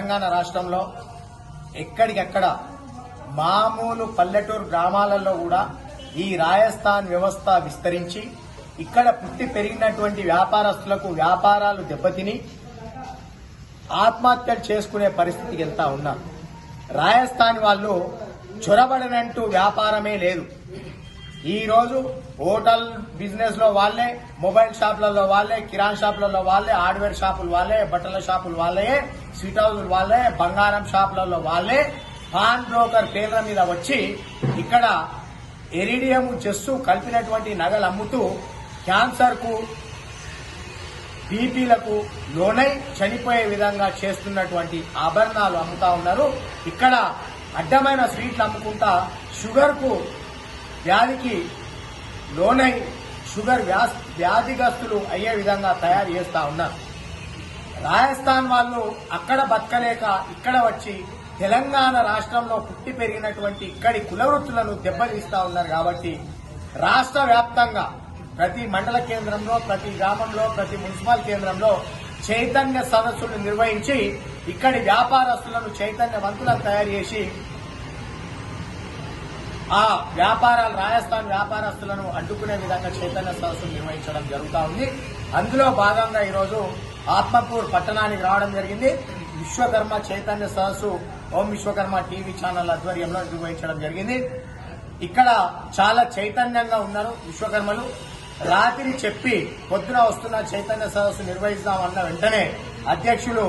తెలంగాణ రాష్ట్రంలో ఎక్కడికెక్కడ మామూలు పల్లెటూరు గ్రామాలలో కూడా ఈ రాజస్థాన్ వ్యవస్థ విస్తరించి ఇక్కడ పుట్టి పెరిగినటువంటి వ్యాపారస్తులకు వ్యాపారాలు దెబ్బతిని ఆత్మహత్యలు చేసుకునే పరిస్థితికి వెళ్తా ఉన్నారు. రాజస్థాన్ వాళ్ళు చొరబడినంటూ వ్యాపారమే లేదు. ఈ రోజు హోటల్ బిజినెస్ లో వాళ్ళే, మొబైల్ షాపులలో వాళ్ళే, కిరాణా షాపులలో వాళ్ళే, హార్డ్వేర్ షాపులు వాళ్ళే, బట్టల షాపులు వాళ్ళే, స్వీట్ హౌసులు వాళ్ళే, బంగారం షాపులలో వాళ్ళే పాన్ బ్రోకర్ పేర్ల మీద వచ్చి ఇక్కడ ఎరిడియం చెస్సు కలిపినటువంటి నగలు అమ్ముతూ క్యాన్సర్ కు, బీపీలకు లోనై చనిపోయే విధంగా చేస్తున్నటువంటి ఆభరణాలు అమ్ముతా ఉన్నారు. ఇక్కడ అడ్డమైన స్వీట్లు అమ్ముకుంటా షుగర్ కు వ్యాధికి లోనై షుగర్ వ్యాధిగ్రస్తులు అయ్యే విధంగా తయారు చేస్తా ఉన్నారు. రాజస్థాన్ వాళ్ళు అక్కడ బతకలేక ఇక్కడ వచ్చి తెలంగాణ రాష్ట్రంలో పుట్టి పెరిగినటువంటి ఇక్కడి కులవృత్తులను దెబ్బతీస్తా ఉన్నారు. కాబట్టి రాష్ట్ర వ్యాప్తంగా ప్రతి మండల కేంద్రంలో, ప్రతి గ్రామంలో, ప్రతి మున్సిపల్ కేంద్రంలో చైతన్య సదస్సులు నిర్వహించి ఇక్కడి వ్యాపారస్తులను చైతన్యవంతులను తయారు చేసి ఆ వ్యాపారాలు రాజస్థాన్ వ్యాపారస్తులను అడ్డుకునే విధంగా చైతన్య సదస్సులు నిర్వహించడం జరుగుతూ ఉంది. అందులో భాగంగా ఈరోజు ఆత్మకూరు పట్టణానికి రావడం జరిగింది. విశ్వకర్మ చైతన్య సదస్సు ఓం విశ్వకర్మ టీవీ ఛానల్ ఆధ్వర్యంలో నిర్వహించడం జరిగింది. ఇక్కడ చాలా చైతన్యంగా ఉన్నారు విశ్వకర్మలు. రాత్రి చెప్పి పొద్దున వస్తున్న చైతన్య సదస్సు నిర్వహిస్తామన్న వెంటనే అధ్యక్షులు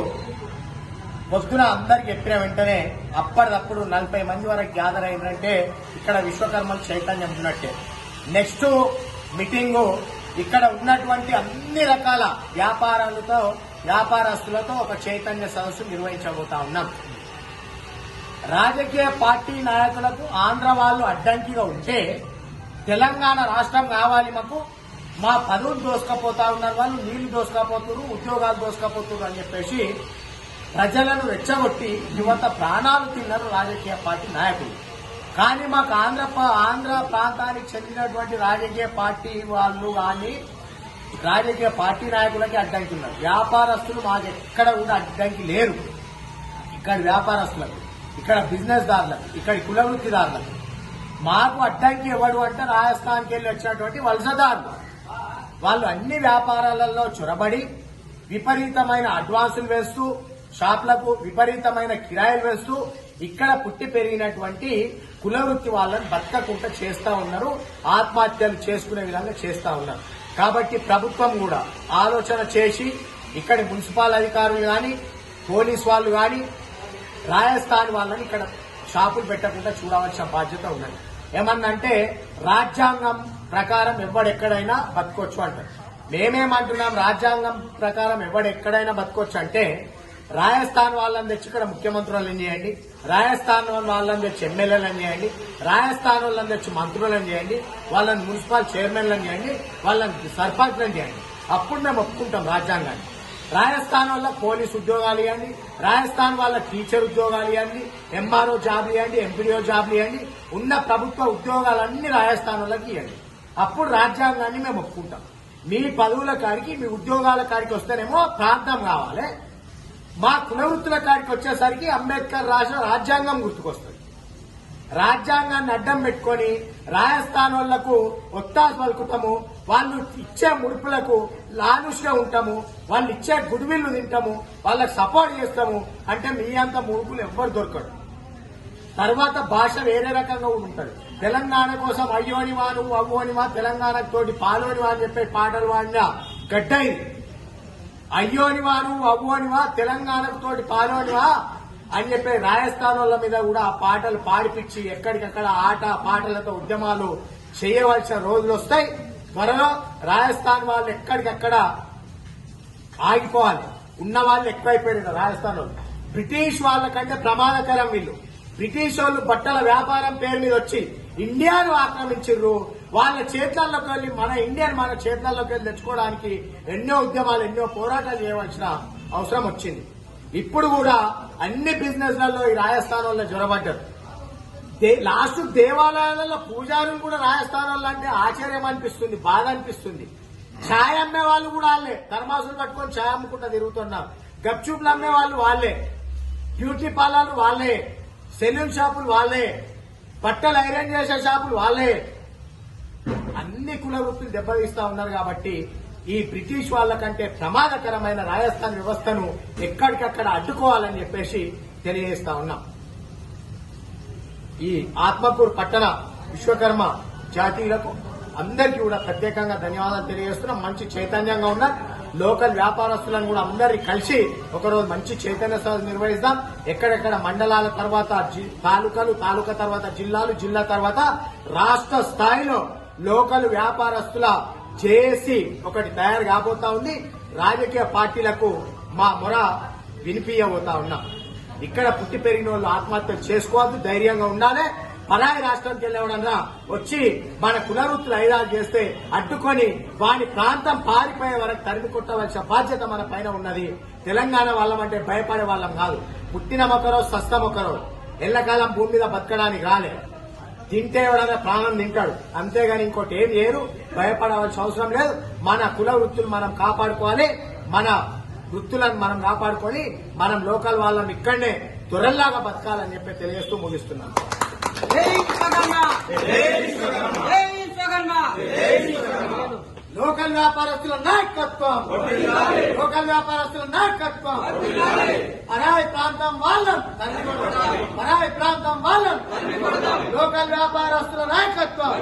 పొద్దున అందరికి చెప్పిన వెంటనే అప్పటిదప్పుడు 40 మంది వరకు గ్యాదర్ అయిందంటే ఇక్కడ విశ్వకర్మలు చైతన్యం ఉన్నట్టే. నెక్స్ట్ మీటింగు ఇక్కడ ఉన్నటువంటి అన్ని రకాల వ్యాపారస్తులతో ఒక చైతన్య సదస్సు నిర్వహించబోతా ఉన్నాం. రాజకీయ పార్టీ నాయకులకు ఆంధ్ర వాళ్ళు అడ్డంకిగా ఉంటే తెలంగాణ రాష్ట్రం కావాలి మాకు, మా పదవులు దోసుకపోతా ఉన్నారు, వాళ్ళు నీళ్లు దోసుకపోతున్నారు, ఉద్యోగాలు దోసుకపోతున్నారు అని చెప్పేసి ప్రజలను రెచ్చగొట్టి యువత ప్రాణాలు తిన్నారు రాజకీయ పార్టీ నాయకులు. కానీ మాకు ఆంధ్ర ప్రాంతానికి చెందినటువంటి రాజకీయ పార్టీ వాళ్ళు కానీ రాజకీయ పార్టీ నాయకులకి అడ్డంకి ఉన్నారు. వ్యాపారస్తులు మాకు ఎక్కడ కూడా అడ్డంకి లేరు. ఇక్కడ వ్యాపారస్తులకు, ఇక్కడ బిజినెస్ దారులకు, ఇక్కడ కుల వృత్తిదారులకు మాకు అడ్డంకి ఎవడు అంటే రాజస్థాన్కి వెళ్లి వచ్చినటువంటి వలసదారులు. వాళ్ళు అన్ని వ్యాపారాలలో చొరబడి విపరీతమైన అడ్వాన్సులు వేస్తూ, షాపులకు విపరీతమైన కిరాయిలు వేస్తూ ఇక్కడ పుట్టి పెరిగినటువంటి కుల వృత్తి వాళ్ళని బతకకుండా చేస్తా ఉన్నారు. ఆత్మహత్యలు చేసుకునే విధంగా చేస్తా ఉన్నారు. కాబట్టి ప్రభుత్వం కూడా ఆలోచన చేసి ఇక్కడి మున్సిపల్ అధికారులు గాని, పోలీస్ వాళ్ళు గాని రాజస్థాన్ వాళ్ళని ఇక్కడ షాపులు పెట్టకుండా చూడవలసిన బాధ్యత ఉన్నది. ఏమన్నంటే రాజ్యాంగం ప్రకారం ఎవడెక్కడైనా బతకొచ్చు అంటారు. మేమేమంటున్నాం, రాజ్యాంగం ప్రకారం ఎవడెక్కడైనా బతకొచ్చు అంటే రాజస్థాన్ వాళ్ళని తెచ్చి ఇక్కడ ముఖ్యమంత్రులను చేయండి, రాజస్థాన్ వాళ్ళని తెచ్చి ఎమ్మెల్యేలను చేయండి, రాజస్థాన్ వాళ్ళని తెచ్చి మంత్రులను చేయండి, వాళ్ళని మున్సిపల్ చైర్మన్లను చేయండి, వాళ్ళని సర్పంచ్లను చేయండి. అప్పుడు మేము ఒప్పుకుంటాం రాజ్యాంగాన్ని. రాజస్థాన్ వల్ల పోలీసు ఉద్యోగాలు ఇవ్వండి, రాజస్థాన్ వాళ్ళ టీచర్ ఉద్యోగాలు ఇవ్వండి, ఎంఆర్ఓ జాబ్లు ఇవ్వండి, ఎంపీడీఓ జాబ్లు ఇవ్వండి, ఉన్న ప్రభుత్వ ఉద్యోగాలన్నీ రాజస్థాన్ వాళ్ళకి ఇవ్వండి. అప్పుడు రాజ్యాంగాన్ని మేము ఒప్పుకుంటాం. మీ పదవుల కాడికి, మీ ఉద్యోగాల కాడికి వస్తేనేమో ప్రాంతం కావాలి. మా కుల వృత్తుల కాడికి వచ్చేసరికి అంబేద్కర్ రాసిన రాజ్యాంగం గుర్తుకొస్తుంది. రాజ్యాంగాన్ని అడ్డం పెట్టుకుని రాజస్థాన్ వాళ్లకు ఒత్తాసు పలుకుతాము, వాళ్ళు ఇచ్చే ముడుపులకు లాలుష్గా ఉంటాము, వాళ్ళు ఇచ్చే గుడివిల్లు తింటాము, వాళ్ళకి సపోర్ట్ చేస్తాము అంటే మీ అంత ముడుపులు ఎవ్వరు దొరకడు. తర్వాత భాష వేరే రకంగా ఉంటుంది. తెలంగాణ కోసం అయ్యోనివా నువ్వు అవ్వోనివా, తెలంగాణ తోటి పాలోనివా అని చెప్పే పాటలు వాడిన గడ్డైంది. అయ్యోనివా నువ్వు అవ్వోనివా, తెలంగాణకు తోటి పాలోనివా అని చెప్పి రాజస్థాన్ వాళ్ళ మీద కూడా ఆ పాటలు పాడిపించి ఎక్కడికక్కడ ఆట పాటలతో ఉద్యమాలు చేయవలసిన రోజులు వస్తాయి. త్వరలో రాజస్థాన్ వాళ్ళు ఎక్కడికక్కడ ఆగిపోవాలి. ఉన్న వాళ్ళు ఎక్కువైపోయారు రాజస్థాన్ వాళ్ళు. బ్రిటిష్ వాళ్ళకంటే ప్రమాదకరం వీళ్ళు. బ్రిటిష్ వాళ్ళు బట్టల వ్యాపారం పేరు మీద వచ్చి ఇండియాను ఆక్రమించారు. వాళ్ళ చేతుల్లోకి వెళ్లి మన ఇండియాను మన చేతుల్లోకి వెళ్లి తెచ్చుకోవడానికి ఎన్నో ఉద్యమాలు, ఎన్నో పోరాటాలు చేయవలసిన అవసరం వచ్చింది. ఇప్పుడు కూడా అన్ని బిజినెస్ లలో ఈ రాజస్థాన్ వల్ల జ్వరబడ్డారు. లాస్ట్ దేవాలయాలలో పూజారులు కూడా రాజస్థాన్ వల్ల అంటే ఆశ్చర్యం అనిపిస్తుంది, బాధ అనిపిస్తుంది. ఛాయ్ అమ్మే వాళ్ళు కూడా వాళ్ళే, ధర్మాసులు పట్టుకొని ఛాయ్ అమ్ముకుంటా తిరుగుతున్నారు. గప్చూపులు అమ్మే వాళ్ళు వాళ్ళే. బ్యూటీ పార్లర్లు వాళ్ళే, సెలూన్ షాపులు వాళ్ళే, బట్టలు ఐరన్ చేసే షాపులు వాళ్ళే, అన్ని కుల వృత్తులు దెబ్బతీస్తా ఉన్నారు. కాబట్టి ఈ బ్రిటిష్ వాళ్ళకంటే ప్రమాదకరమైన రాజస్థాన్ వ్యవస్థను ఎక్కడికక్కడ అడ్డుకోవాలని చెప్పేసి తెలియజేస్తా ఉన్నాం. ఈ ఆత్మకూరు పట్టణ విశ్వకర్మ జాతీయులకు అందరికీ కూడా ప్రత్యేకంగా ధన్యవాదాలు తెలియజేస్తున్నాం. మంచి చైతన్యంగా ఉన్నారు. లోకల్ వ్యాపారస్తులను కూడా అందరినీ కలిసి ఒకరోజు మంచి చైతన్య సభ నిర్వహిస్తాం. ఎక్కడెక్కడ మండలాల తర్వాత తాలూకాలు, తాలూకా తర్వాత జిల్లాలు, జిల్లా తర్వాత రాష్ట్ర స్థాయిలో లోకల్ వ్యాపారస్తుల జేఏసీ ఒకటి తయారు కాబోతా ఉంది. రాజకీయ పార్టీలకు మా మొర వినిపించబోతా ఉన్నాం. ఇక్కడ పుట్టి పెరిగిన వాళ్ళు ఆత్మహత్యలు చేసుకోవద్దు, ధైర్యంగా ఉండాలి. పరాయి రాష్ట్రానికి వెళ్ళేవాడన్నా వచ్చి మన కులవృత్తులు ఐదారు చేస్తే అడ్డుకొని వాని ప్రాంతం పారిపోయే వరకు తరిమి కొట్టవలసిన బాధ్యత మన పైన ఉన్నది. తెలంగాణ వాళ్ళం అంటే భయపడే వాళ్ళం కాదు. పుట్టిన ఒకరో సస్తం ఒకరో, ఎల్లకాలం భూమి మీద బతకడానికి రాలే. తింటే ఎవడన్నా ప్రాణం తింటాడు, అంతేగాని ఇంకోటి ఏం చేయరు. భయపడవలసిన అవసరం లేదు. మన కుల వృత్తులు మనం కాపాడుకోవాలి. మన వృత్తులను మనం కాపాడుకొని మనం లోకల్ వాళ్ళం ఇక్కడనే త్వరల్లాగా బతకాలని చెప్పి తెలియజేస్తూ ముగిస్తున్నాం. లోకల్ వ్యాపారస్తుల నాయకత్వం, లోకల్ వ్యాపారస్తుల నాయకత్వం. పరాయి ప్రాంతం వాళ్ళం, పరాయి ప్రాంతం వాళ్ళం. లోకల్ వ్యాపారస్తుల నాయకత్వం.